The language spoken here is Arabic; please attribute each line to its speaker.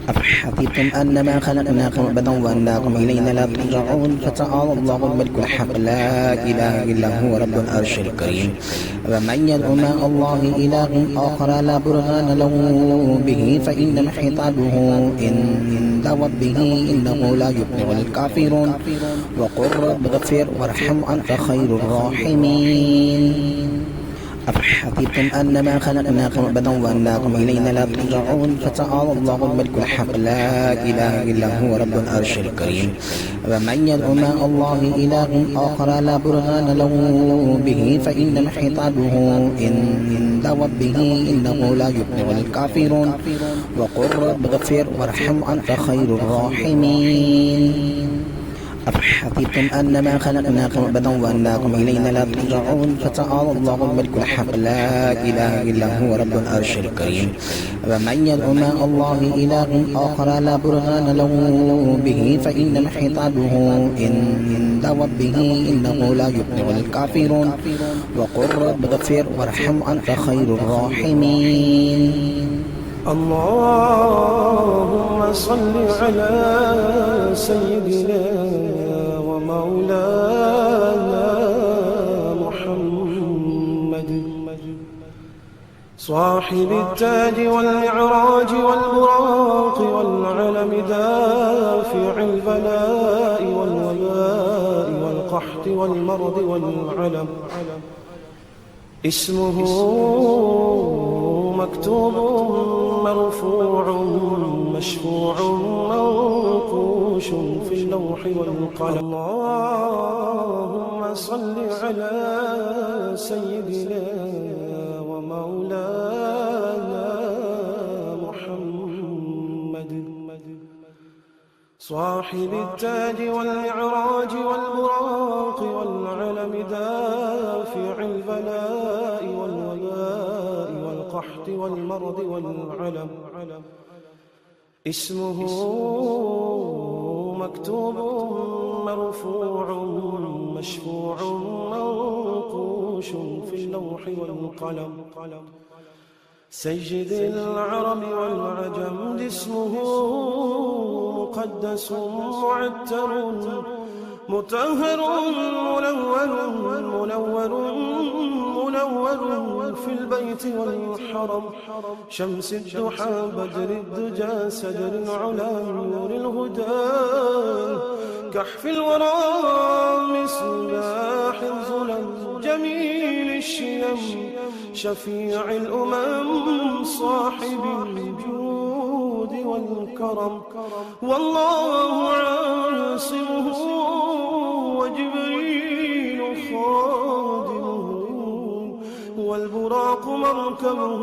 Speaker 1: أفحسبتم أنما خلقناكم عبثا وأنكم إلينا لا ترجعون فتعالى الله الملك الحق لا إله إلا هو رب العرش الكريم. ومن يدع مع الله إله آخر لا برهان له به فإنما حسابه عند ربه إنه لا يفلح الكافرون. وقل رب اغفر وارحم أنت خير الراحمين. أفحسبتم أنما خلقناكم عبثا وأنكم إلينا لا ترجعون فتعالى الله الملك الحق لا إله إلا هو رب العرش الكريم. ومن يدع مع الله إله آخر لا برهان له به فإنما حسابه عند ربه إنه لا يفلح الكافرون. وقل رب اغفر وارحم أنت خير الراحمين. أفحسبتم أنما خلقناكم عبثا وأنكم إلينا لا ترجعون فتعالى الله الملك الحق لا إله إلا هو رب العرش الكريم. ومن يدع مع الله إله آخر لا برهان له به فإنما حسابه عند ربه إنه لا يفلح الكافرون. وقل رب اغفر وارحم أنت خير الراحمين.
Speaker 2: اللهم صل على سيدنا ومولانا محمد صاحب التاج والمعراج والبراق والعلم دافع البلاء والوباء والقحط والمرض والعلم اسمه مكتوب مرفوع مشفوع منقوش في اللوح والقلم. اللهم صل على سيدنا ومولانا محمد صاحب التاج والمعراج والبراق والعلم دافع البلاء والوباء والقحط والمرض والعلم اسمه مكتوب مرفوع مشفوع منقوش في اللوح والقلم. سيد العرب والعجم اسمه مقدس معتر مطهر منور في البيت والحرم. شمس الضحى بدر الدجى سدر العلا نور الهدى كحف الورى مصباح الظلم جميل الشيم شفيع الأمم صاحب الجود والكرم. والله عاصمه وجبريل خادمه والبراق مركبه